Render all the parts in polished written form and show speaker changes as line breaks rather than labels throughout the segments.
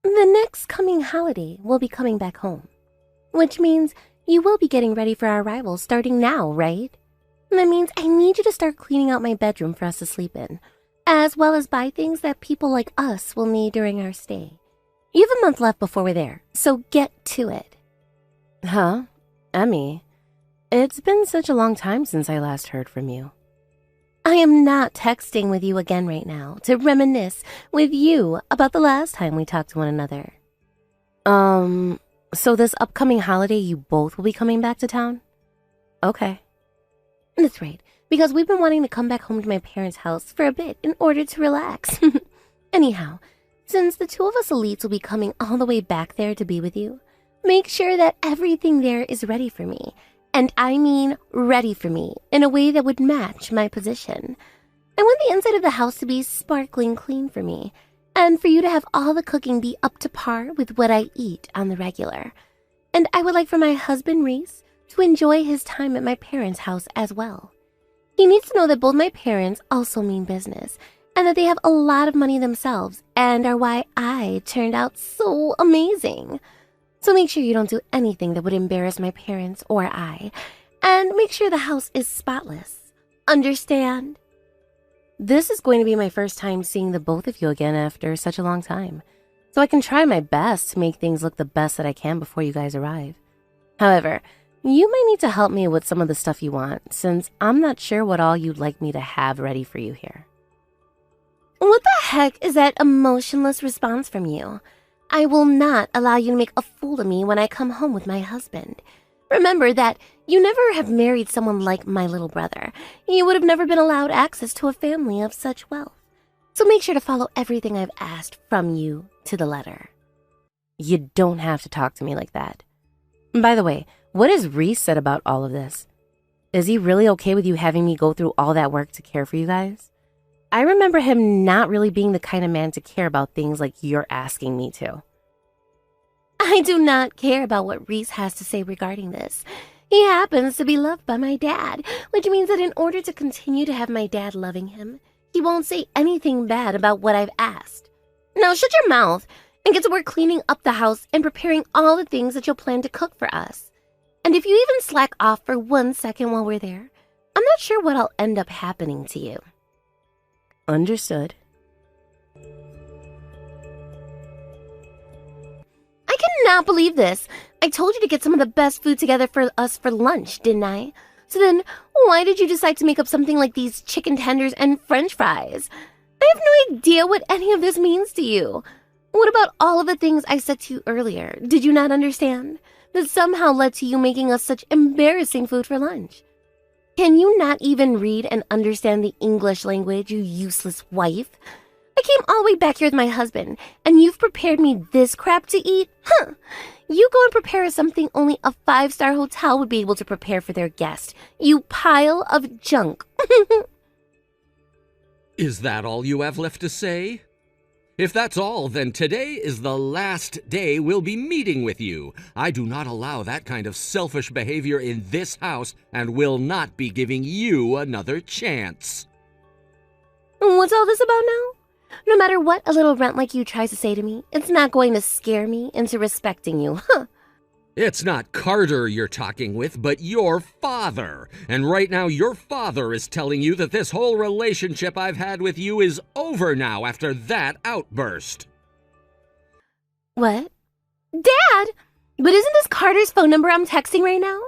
The next coming holiday will be coming back home, which means you will be getting ready for our arrival starting now, right? That means I need you to start cleaning out my bedroom for us to sleep in, as well as buy things that people like us will need during our stay. You have a month left before we're there, so get to it.
Huh? Emmy, it's been such a long time since I last heard from you.
I am not texting with you again right now to reminisce with you about the last time we talked to one another.
So this upcoming holiday you both will be coming back to town? Okay.
That's right, because we've been wanting to come back home to my parents' house for a bit in order to relax. Anyhow, since the two of us elites will be coming all the way back there to be with you, make sure that everything there is ready for me. And I mean ready for me in a way that would match my position. I want the inside of the house to be sparkling clean for me, and for you to have all the cooking be up to par with what I eat on the regular. And I would like for my husband, Reese, to enjoy his time at my parents' house as well. He needs to know that both my parents also mean business, and that they have a lot of money themselves, and are why I turned out so amazing. So make sure you don't do anything that would embarrass my parents or I, and make sure the house is spotless. Understand?
This is going to be my first time seeing the both of you again after such a long time, so I can try my best to make things look the best that I can before you guys arrive. However, you might need to help me with some of the stuff you want, since I'm not sure what all you'd like me to have ready for you here.
What the heck is that emotionless response from you? I will not allow you to make a fool of me when I come home with my husband. Remember that you never have married someone like my little brother. You would have never been allowed access to a family of such wealth. So make sure to follow everything I've asked from you to the letter.
You don't have to talk to me like that. By the way, what has Reese said about all of this? Is he really okay with you having me go through all that work to care for you guys? I remember him not really being the kind of man to care about things like you're asking me to.
I do not care about what Reese has to say regarding this. He happens to be loved by my dad, which means that in order to continue to have my dad loving him, he won't say anything bad about what I've asked. Now shut your mouth and get to work cleaning up the house and preparing all the things that you'll plan to cook for us. And if you even slack off for 1 second while we're there, I'm not sure what'll end up happening to you.
Understood.
I cannot believe this. I told you to get some of the best food together for us for lunch, didn't I? So then, why did you decide to make up something like these chicken tenders and french fries? I have no idea what any of this means to you. What about all of the things I said to you earlier? Did you not understand? That somehow led to you making us such embarrassing food for lunch. Can you not even read and understand the English language, you useless wife? I came all the way back here with my husband, and you've prepared me this crap to eat? Huh. You go and prepare us something only a 5-star hotel would be able to prepare for their guest. You pile of junk.
Is that all you have left to say? If that's all, then today is the last day we'll be meeting with you. I do not allow that kind of selfish behavior in this house and will not be giving you another chance.
What's all this about now? No matter what a little runt like you tries to say to me, it's not going to scare me into respecting you, huh?
It's not Carter you're talking with, but your father. And right now your father is telling you that this whole relationship I've had with you is over now after that outburst.
What? Dad! But isn't this Carter's phone number I'm texting right now?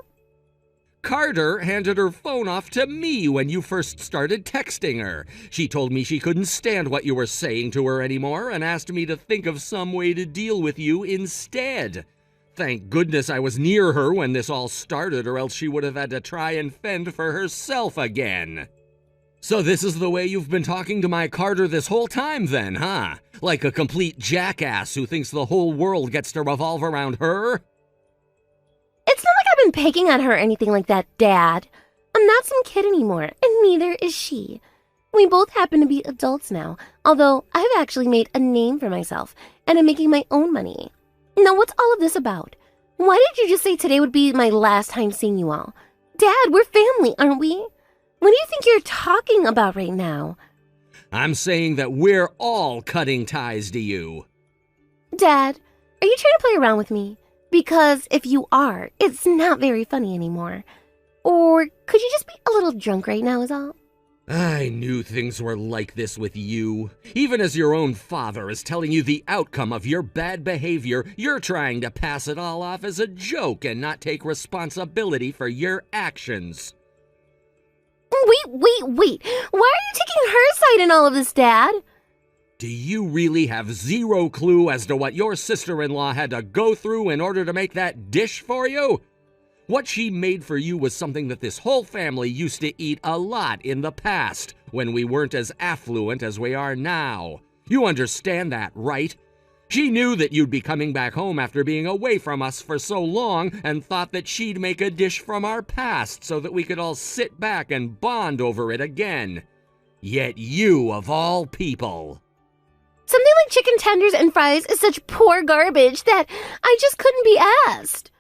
Carter handed her phone off to me when you first started texting her. She told me she couldn't stand what you were saying to her anymore and asked me to think of some way to deal with you instead. Thank goodness I was near her when this all started, or else she would have had to try and fend for herself again. So this is the way you've been talking to my Carter this whole time then, huh? Like a complete jackass who thinks the whole world gets to revolve around her?
It's not like I've been picking on her or anything like that, Dad. I'm not some kid anymore, and neither is she. We both happen to be adults now, although I've actually made a name for myself, and I'm making my own money. Now, what's all of this about? Why did you just say today would be my last time seeing you all? Dad, we're family, aren't we? What do you think you're talking about right now?
I'm saying that we're all cutting ties to you.
Dad, are you trying to play around with me? Because if you are, it's not very funny anymore. Or could you just be a little drunk right now is all?
I knew things were like this with you. Even as your own father is telling you the outcome of your bad behavior, you're trying to pass it all off as a joke and not take responsibility for your actions.
Wait. Why are you taking her side in all of this, Dad?
Do you really have zero clue as to what your sister-in-law had to go through in order to make that dish for you? What she made for you was something that this whole family used to eat a lot in the past, when we weren't as affluent as we are now. You understand that, right? She knew that you'd be coming back home after being away from us for so long and thought that she'd make a dish from our past so that we could all sit back and bond over it again. Yet you, of all people...
Something like chicken tenders and fries is such poor garbage that I just couldn't be asked.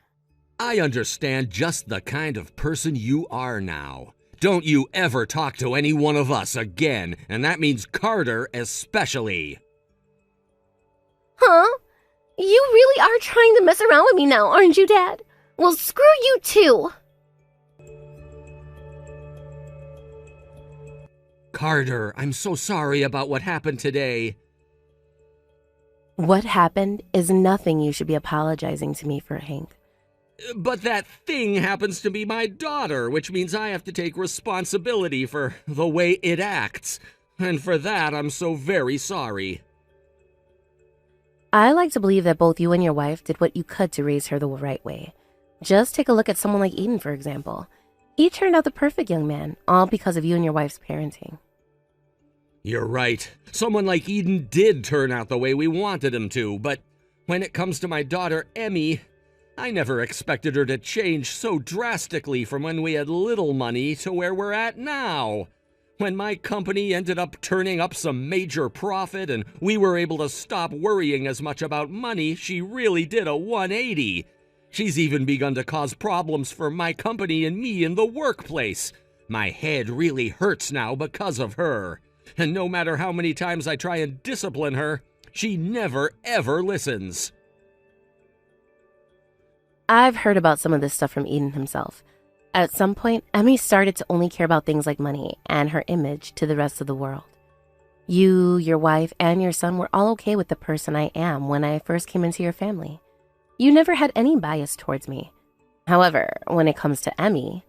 I understand just the kind of person you are now. Don't you ever talk to any one of us again, and that means Carter especially.
Huh? You really are trying to mess around with me now, aren't you, Dad? Well, screw you too.
Carter, I'm so sorry about what happened today.
What happened is nothing you should be apologizing to me for, Hank.
But that thing happens to be my daughter, which means I have to take responsibility for the way it acts. And for that, I'm so very sorry.
I like to believe that both you and your wife did what you could to raise her the right way. Just take a look at someone like Eden, for example. He turned out the perfect young man, all because of you and your wife's parenting.
You're right. Someone like Eden did turn out the way we wanted him to, but when it comes to my daughter, Emmy, I never expected her to change so drastically from when we had little money to where we're at now. When my company ended up turning up some major profit and we were able to stop worrying as much about money, she really did a 180. She's even begun to cause problems for my company and me in the workplace. My head really hurts now because of her. And no matter how many times I try and discipline her, she never ever listens.
I've heard about some of this stuff from Eden himself. At some point, Emmy started to only care about things like money and her image to the rest of the world. You, your wife, and your son were all okay with the person I am when I first came into your family. You never had any bias towards me. However, when it comes to Emmy...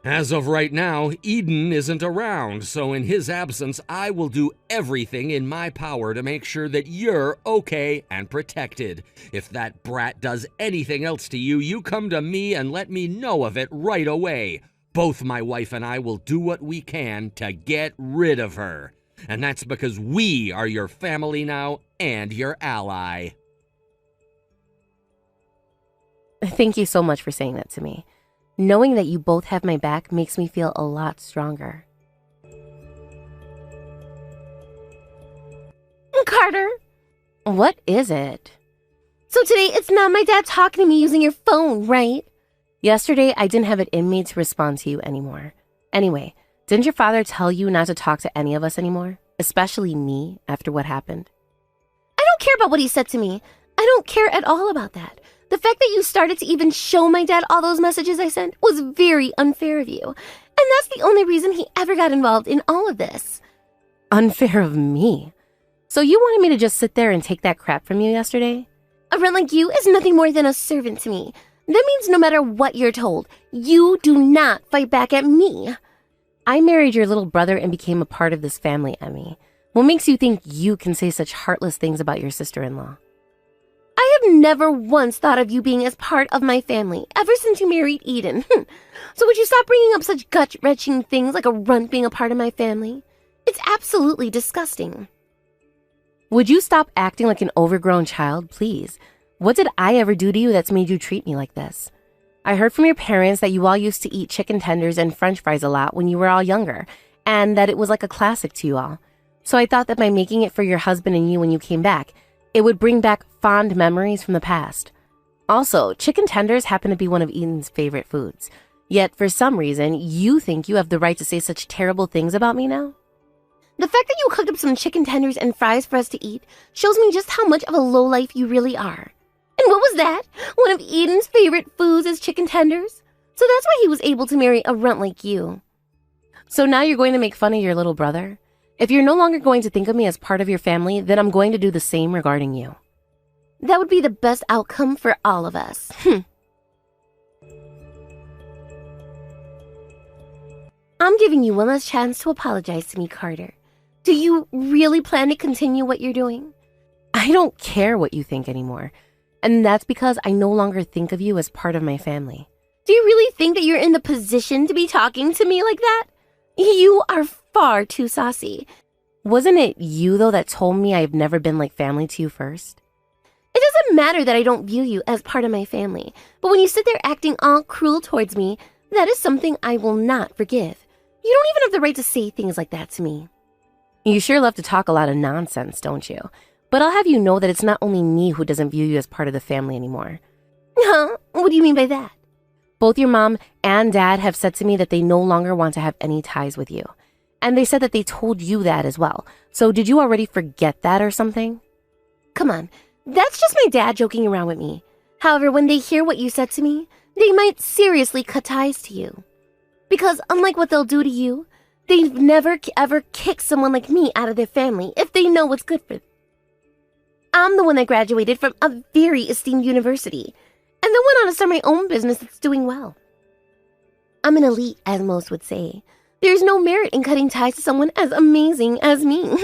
As of right now, Eden isn't around, so in his absence, I will do everything in my power to make sure that you're okay and protected. If that brat does anything else to you, you come to me and let me know of it right away. Both my wife and I will do what we can to get rid of her. And that's because we are your family now and your ally.
Thank you so much for saying that to me. Knowing that you both have my back makes me feel a lot stronger.
Carter!
What is it?
So today it's not my dad talking to me using your phone, right?
Yesterday, I didn't have it in me to respond to you anymore. Anyway, didn't your father tell you not to talk to any of us anymore? Especially me, after what happened?
I don't care about what he said to me. I don't care at all about that. The fact that you started to even show my dad all those messages I sent was very unfair of you. And that's the only reason he ever got involved in all of this.
Unfair of me? So you wanted me to just sit there and take that crap from you yesterday?
A friend like you is nothing more than a servant to me. That means no matter what you're told, you do not fight back at me.
I married your little brother and became a part of this family, Emmy. What makes you think you can say such heartless things about your sister-in-law?
I have never once thought of you being as part of my family, ever since you married Eden. So would you stop bringing up such gut-wrenching things like a runt being a part of my family? It's absolutely disgusting.
Would you stop acting like an overgrown child, please? What did I ever do to you that's made you treat me like this? I heard from your parents that you all used to eat chicken tenders and french fries a lot when you were all younger, and that it was like a classic to you all. So I thought that by making it for your husband and you when you came back, it would bring back fond memories from the past. Also, chicken tenders happen to be one of Eden's favorite foods. Yet, for some reason, you think you have the right to say such terrible things about me now?
The fact that you cooked up some chicken tenders and fries for us to eat shows me just how much of a lowlife you really are. And what was that? One of Eden's favorite foods is chicken tenders? So that's why he was able to marry a runt like you.
So now you're going to make fun of your little brother? If you're no longer going to think of me as part of your family, then I'm going to do the same regarding you.
That would be the best outcome for all of us. I'm giving you one last chance to apologize to me, Carter. Do you really plan to continue what you're doing?
I don't care what you think anymore. And that's because I no longer think of you as part of my family.
Do you really think that you're in the position to be talking to me like that? You are far too saucy.
Wasn't it you, though, that told me I've never been like family to you first?
It doesn't matter that I don't view you as part of my family, but when you sit there acting all cruel towards me, that is something I will not forgive. You don't even have the right to say things like that to me.
You sure love to talk a lot of nonsense, don't you? But I'll have you know that it's not only me who doesn't view you as part of the family anymore.
Huh? What do you mean by that?
Both your mom and dad have said to me that they no longer want to have any ties with you. And they said that they told you that as well. So did you already forget that or something?
Come on, that's just my dad joking around with me. However, when they hear what you said to me, they might seriously cut ties to you. Because unlike what they'll do to you, they've never ever kicked someone like me out of their family if they know what's good for them. I'm the one that graduated from a very esteemed university, and then went on to start my own business that's doing well. I'm an elite, as most would say. There's no merit in cutting ties to someone as amazing as me.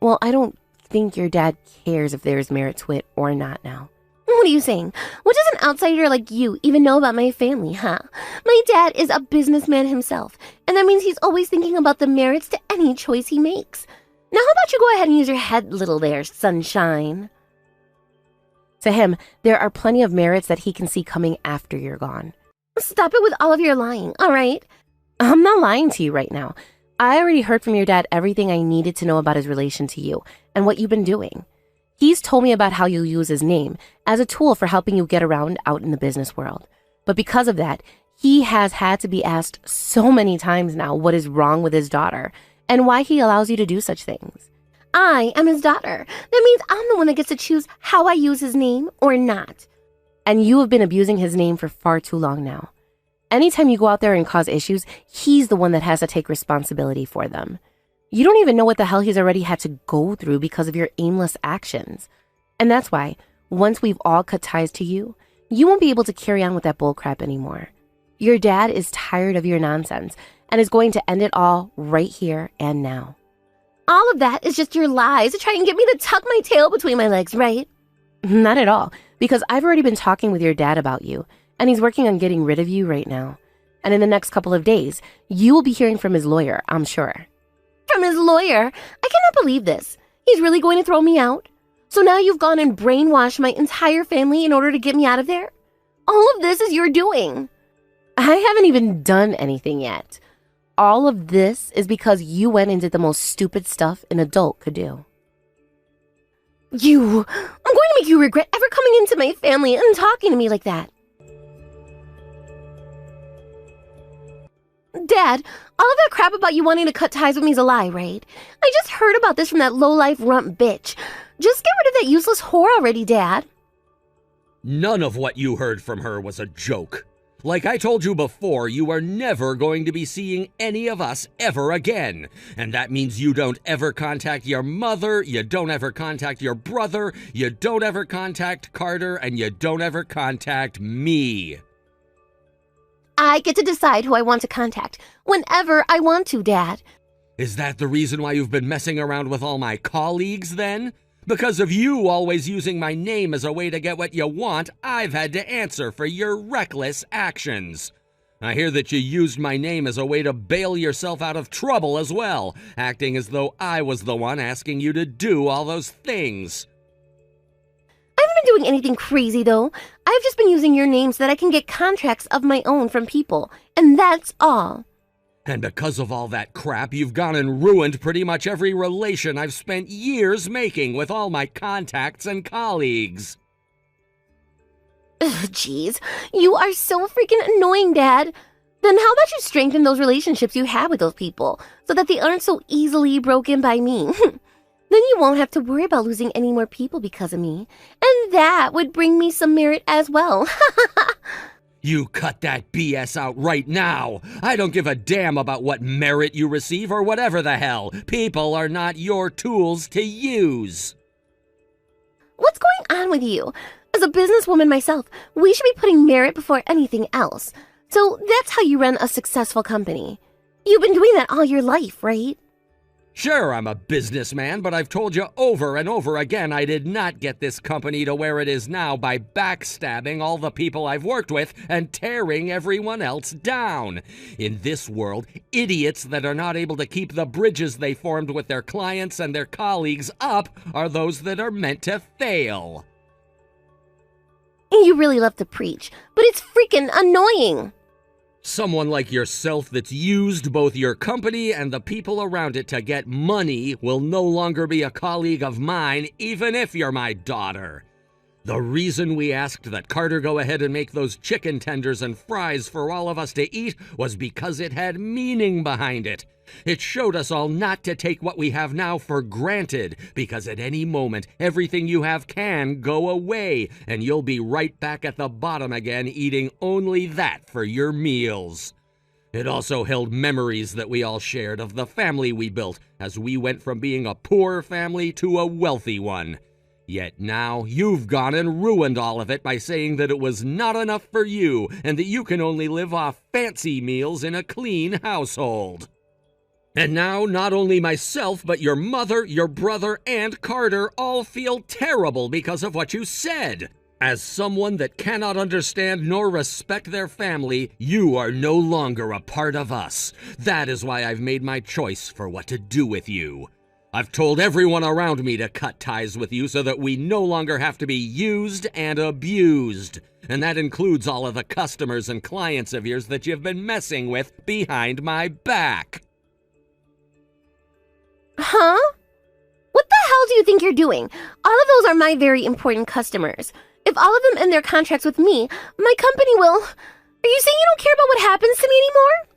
Well, I don't think your dad cares if there's merit to it or not now.
What are you saying? What does an outsider like you even know about my family, huh? My dad is a businessman himself, and that means he's always thinking about the merits to any choice he makes. Now how about you go ahead and use your head little there, sunshine?
To him, there are plenty of merits that he can see coming after you're gone.
Stop it with all of your lying, all right?
I'm not lying to you right now. I already heard from your dad everything I needed to know about his relation to you and what you've been doing. He's told me about how you use his name as a tool for helping you get around out in the business world. But because of that, he has had to be asked so many times now what is wrong with his daughter and why he allows you to do such things.
I am his daughter. That means I'm the one that gets to choose how I use his name or not.
And you have been abusing his name for far too long now. Anytime you go out there and cause issues, he's the one that has to take responsibility for them. You don't even know what the hell he's already had to go through because of your aimless actions. And that's why, once we've all cut ties to you, you won't be able to carry on with that bullcrap anymore. Your dad is tired of your nonsense and is going to end it all right here and now.
All of that is just your lies to try and get me to tuck my tail between my legs, right?
Not at all, because I've already been talking with your dad about you, and he's working on getting rid of you right now. And in the next couple of days, you will be hearing from his lawyer, I'm sure.
From his lawyer? I cannot believe this. He's really going to throw me out? So now you've gone and brainwashed my entire family in order to get me out of there? All of this is your doing.
I haven't even done anything yet. All of this is because you went and did the most stupid stuff an adult could do.
I'm going to make you regret ever coming into my family and talking to me like that. Dad, all of that crap about you wanting to cut ties with me is a lie, right? I just heard about this from that low-life runt bitch. Just get rid of that useless whore already, Dad.
None of what you heard from her was a joke. Like I told you before, you are never going to be seeing any of us ever again. And that means you don't ever contact your mother, you don't ever contact your brother, you don't ever contact Carter, and you don't ever contact me.
I get to decide who I want to contact whenever I want to, Dad.
Is that the reason why you've been messing around with all my colleagues, then? Because of you always using my name as a way to get what you want, I've had to answer for your reckless actions. I hear that you used my name as a way to bail yourself out of trouble as well, acting as though I was the one asking you to do all those things.
I haven't been doing anything crazy, though. I've just been using your name so that I can get contracts of my own from people, and that's all.
And because of all that crap, you've gone and ruined pretty much every relation I've spent years making with all my contacts and colleagues.
Ugh, jeez. You are so freaking annoying, Dad. Then how about you strengthen those relationships you have with those people so that they aren't so easily broken by me? Then you won't have to worry about losing any more people because of me. And that would bring me some merit as well.
You cut that BS out right now. I don't give a damn about what merit you receive or whatever the hell. People are not your tools to use.
What's going on with you? As a businesswoman myself, we should be putting merit before anything else. So that's how you run a successful company. You've been doing that all your life, right?
Sure, I'm a businessman, but I've told you over and over again I did not get this company to where it is now by backstabbing all the people I've worked with and tearing everyone else down. In this world, idiots that are not able to keep the bridges they formed with their clients and their colleagues up are those that are meant to fail.
You really love to preach, but it's freaking annoying.
Someone like yourself that's used both your company and the people around it to get money will no longer be a colleague of mine, even if you're my daughter. The reason we asked that Carter go ahead and make those chicken tenders and fries for all of us to eat was because it had meaning behind it. It showed us all not to take what we have now for granted, because at any moment, everything you have can go away, and you'll be right back at the bottom again, eating only that for your meals. It also held memories that we all shared of the family we built, as we went from being a poor family to a wealthy one. Yet now, you've gone and ruined all of it by saying that it was not enough for you, and that you can only live off fancy meals in a clean household. And now, not only myself, but your mother, your brother, and Carter all feel terrible because of what you said. As someone that cannot understand nor respect their family, you are no longer a part of us. That is why I've made my choice for what to do with you. I've told everyone around me to cut ties with you so that we no longer have to be used and abused. And that includes all of the customers and clients of yours that you've been messing with behind my back.
Huh? What the hell do you think you're doing? All of those are my very important customers. If all of them end their contracts with me, my company will... Are you saying you don't care about what happens to me anymore?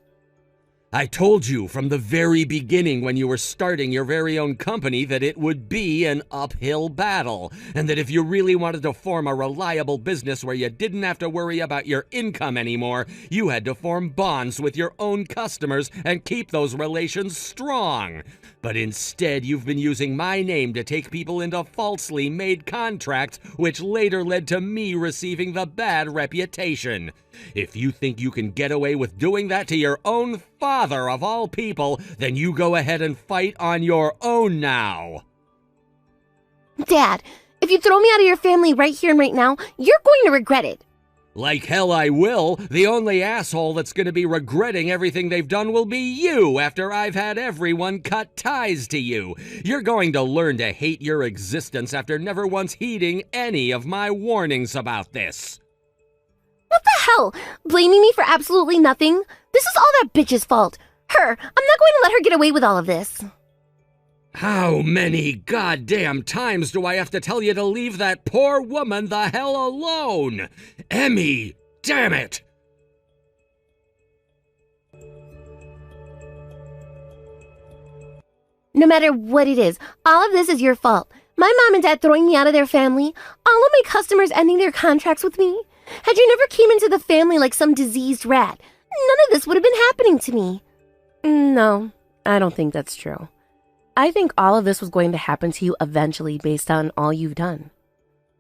I told you from the very beginning when you were starting your very own company that it would be an uphill battle, and that if you really wanted to form a reliable business where you didn't have to worry about your income anymore, you had to form bonds with your own customers and keep those relations strong. But instead, you've been using my name to take people into falsely made contracts, which later led to me receiving the bad reputation. If you think you can get away with doing that to your own father of all people, then you go ahead and fight on your own now.
Dad, if you throw me out of your family right here and right now, you're going to regret it.
Like hell I will. The only asshole that's going to be regretting everything they've done will be you after I've had everyone cut ties to you. You're going to learn to hate your existence after never once heeding any of my warnings about this.
What the hell? Blaming me for absolutely nothing? This is all that bitch's fault. Her. I'm not going to let her get away with all of this.
How many goddamn times do I have to tell you to leave that poor woman the hell alone? Emmy, damn it!
No matter what it is, all of this is your fault. My mom and dad throwing me out of their family, all of my customers ending their contracts with me. Had you never came into the family like some diseased rat, none of this would have been happening to me.
No, I don't think that's true. I think all of this was going to happen to you eventually based on all you've done.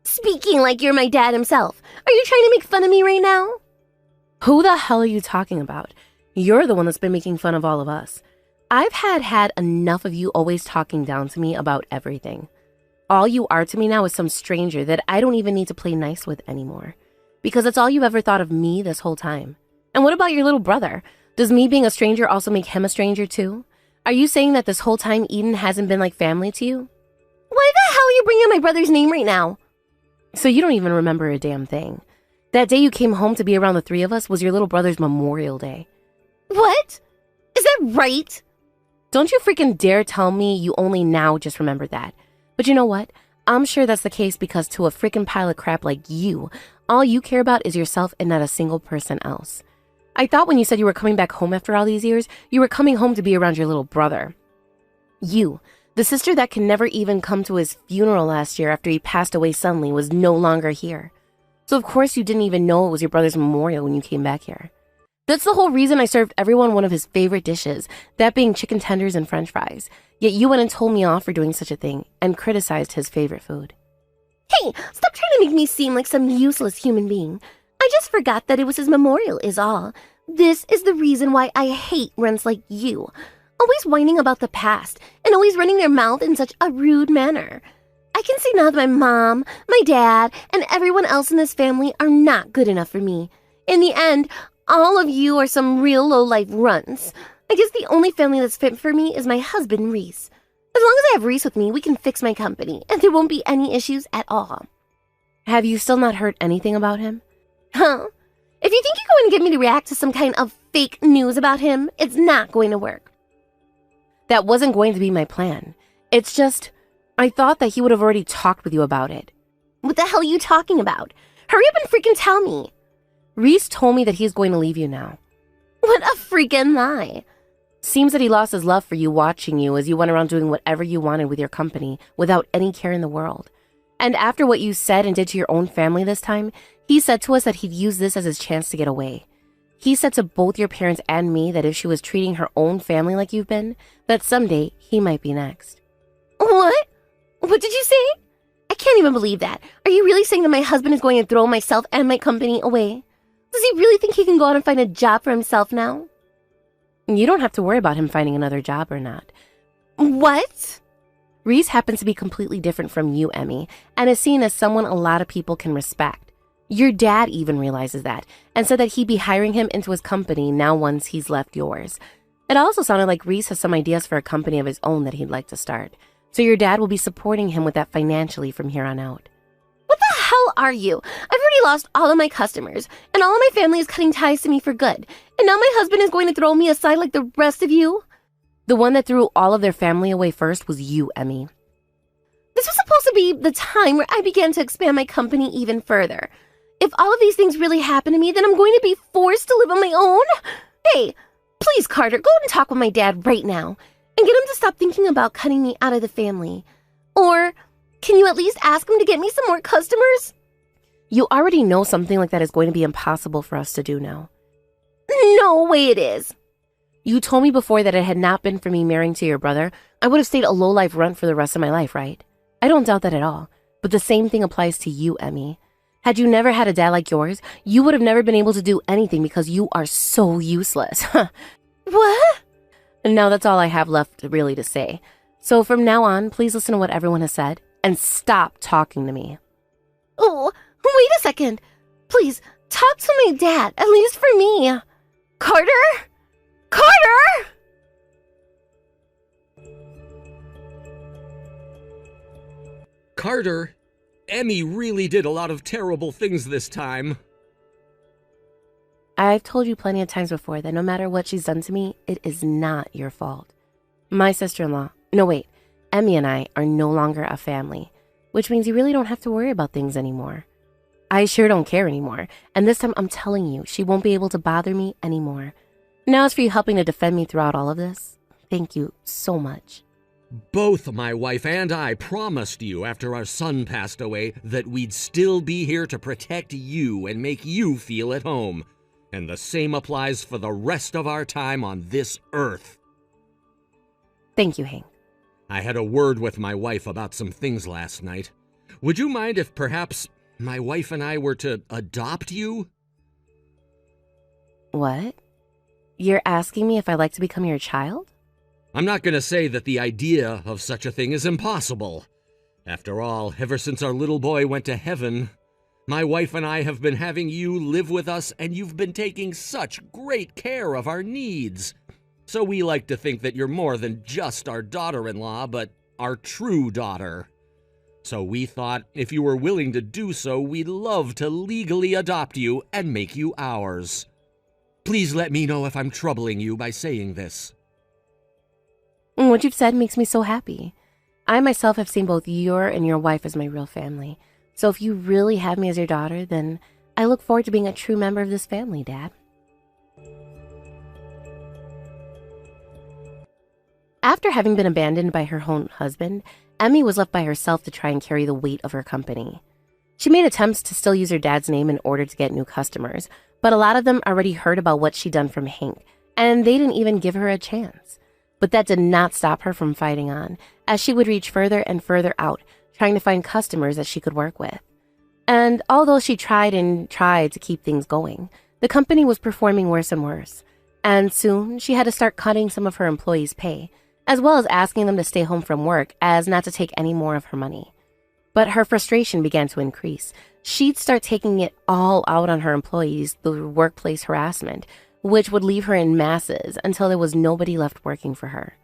Speaking like you're my dad himself, are you trying to make fun of me right now?
Who the hell are you talking about? You're the one that's been making fun of all of us. I've had enough of you always talking down to me about everything. All you are to me now is some stranger that I don't even need to play nice with anymore. Because that's all you've ever thought of me this whole time. And what about your little brother? Does me being a stranger also make him a stranger too? Are you saying that this whole time Eden hasn't been like family to you?
Why the hell are you bringing up my brother's name right now?
So you don't even remember a damn thing. That day you came home to be around the three of us was your little brother's Memorial Day.
What? Is that right?
Don't you freaking dare tell me you only now just remembered that. But you know what? I'm sure that's the case because to a freaking pile of crap like you, all you care about is yourself and not a single person else. I thought when you said you were coming back home after all these years, you were coming home to be around your little brother. You, the sister that can never even come to his funeral last year after he passed away suddenly, was no longer here. So of course you didn't even know it was your brother's memorial when you came back here. That's the whole reason I served everyone one of his favorite dishes, that being chicken tenders and french fries. Yet you went and told me off for doing such a thing and criticized his favorite food.
Hey, stop trying to make me seem like some useless human being. I just forgot that it was his memorial is all. This is the reason why I hate runs like you. Always whining about the past and always running their mouth in such a rude manner. I can see now that my mom, my dad, and everyone else in this family are not good enough for me. In the end, all of you are some real low-life runs. I guess the only family that's fit for me is my husband, Reese. As long as I have Reese with me, we can fix my company, and there won't be any issues at all.
Have you still not heard anything about him?
Huh? If you think you're going to get me to react to some kind of fake news about him, it's not going to work.
That wasn't going to be my plan. It's just, I thought that he would have already talked with you about it.
What the hell are you talking about? Hurry up and freaking tell me.
Reese told me that he's going to leave you now.
What a freaking lie.
Seems that he lost his love for you watching you as you went around doing whatever you wanted with your company without any care in the world. And after what you said and did to your own family this time, he said to us that he'd use this as his chance to get away. He said to both your parents and me that if she was treating her own family like you've been, that someday he might be next.
What? What did you say? I can't even believe that. Are you really saying that my husband is going to throw myself and my company away? Does he really think he can go out and find a job for himself now?
You don't have to worry about him finding another job or not.
What?
Reese happens to be completely different from you, Emmy, and is seen as someone a lot of people can respect. Your dad even realizes that, and said that he'd be hiring him into his company now once he's left yours. It also sounded like Reese has some ideas for a company of his own that he'd like to start, so your dad will be supporting him with that financially from here on out.
What the hell are you? I've already lost all of my customers, and all of my family is cutting ties to me for good, and now my husband is going to throw me aside like the rest of you?
The one that threw all of their family away first was you, Emmy.
This was supposed to be the time where I began to expand my company even further. If all of these things really happen to me, then I'm going to be forced to live on my own? Hey, please, Carter, go and talk with my dad right now and get him to stop thinking about cutting me out of the family. Or can you at least ask him to get me some more customers?
You already know something like that is going to be impossible for us to do now.
No way it is.
You told me before that it had not been for me marrying to your brother, I would have stayed a low-life runt for the rest of my life, right? I don't doubt that at all. But the same thing applies to you, Emmy. Had you never had a dad like yours, you would have never been able to do anything because you are so useless.
What?
And now that's all I have left really to say. So from now on, please listen to what everyone has said and stop talking to me.
Oh, wait a second. Please, talk to my dad, at least for me. Carter? Carter!
Carter, Emmy really did a lot of terrible things this time.
I've told you plenty of times before that no matter what she's done to me, it is not your fault. My sister-in-law, Emmy and I are no longer a family, which means you really don't have to worry about things anymore. I sure don't care anymore, and this time I'm telling you, she won't be able to bother me anymore. Now as for you helping to defend me throughout all of this, thank you so much.
Both my wife and I promised you after our son passed away that we'd still be here to protect you and make you feel at home. And the same applies for the rest of our time on this earth.
Thank you, Hank.
I had a word with my wife about some things last night. Would you mind if perhaps my wife and I were to adopt you?
What? You're asking me if I'd like to become your child?
I'm not going to say that the idea of such a thing is impossible. After all, ever since our little boy went to heaven, my wife and I have been having you live with us, and you've been taking such great care of our needs. So we like to think that you're more than just our daughter-in-law, but our true daughter. So we thought if you were willing to do so, we'd love to legally adopt you and make you ours. Please let me know if I'm troubling you by saying this.
What you've said makes me so happy. I myself have seen both your and your wife as my real family. So if you really have me as your daughter, then I look forward to being a true member of this family, Dad. After having been abandoned by her own husband, Emmy was left by herself to try and carry the weight of her company. She made attempts to still use her dad's name in order to get new customers, but a lot of them already heard about what she'd done from Hank, and they didn't even give her a chance. But that did not stop her from fighting on, as she would reach further and further out, trying to find customers that she could work with. And although she tried and tried to keep things going, the company was performing worse and worse. And soon, she had to start cutting some of her employees' pay, as well as asking them to stay home from work as not to take any more of her money. But her frustration began to increase. She'd start taking it all out on her employees through workplace harassment, which would leave her in masses until there was nobody left working for her.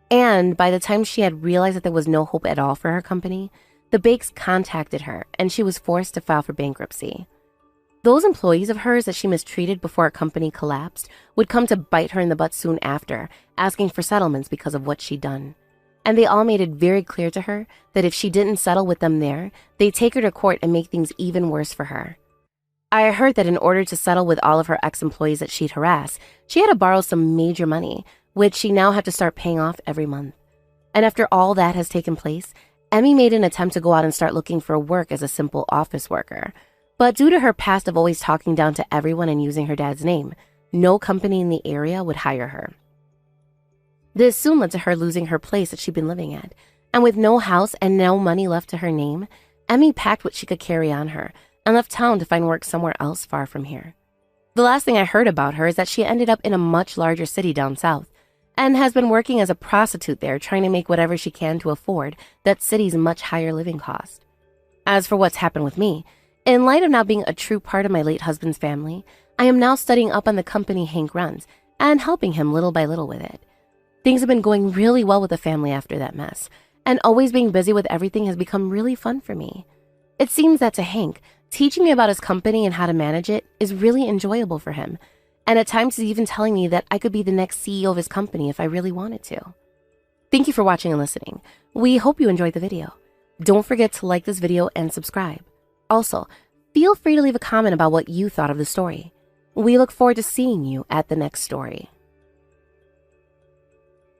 And by the time she had realized that there was no hope at all for her company, the Bakes contacted her and she was forced to file for bankruptcy. Those employees of hers that she mistreated before her company collapsed would come to bite her in the butt soon after, asking for settlements because of what she'd done. And they all made it very clear to her that if she didn't settle with them there, they'd take her to court and make things even worse for her. I heard that in order to settle with all of her ex-employees that she'd harassed, she had to borrow some major money, which she now had to start paying off every month. And after all that has taken place, Emmy made an attempt to go out and start looking for work as a simple office worker. But due to her past of always talking down to everyone and using her dad's name, no company in the area would hire her. This soon led to her losing her place that she'd been living at, and with no house and no money left to her name, Emmy packed what she could carry on her and left town to find work somewhere else far from here. The last thing I heard about her is that she ended up in a much larger city down south, and has been working as a prostitute there, trying to make whatever she can to afford that city's much higher living cost. As for what's happened with me, in light of now being a true part of my late husband's family, I am now studying up on the company Hank runs and helping him little by little with it. Things have been going really well with the family after that mess, and always being busy with everything has become really fun for me. It seems that to Hank, teaching me about his company and how to manage it is really enjoyable for him, and at times he's even telling me that I could be the next CEO of his company if I really wanted to. Thank you for watching and listening. We hope you enjoyed the video. Don't forget to like this video and subscribe. Also, feel free to leave a comment about what you thought of the story. We look forward to seeing you at the next story.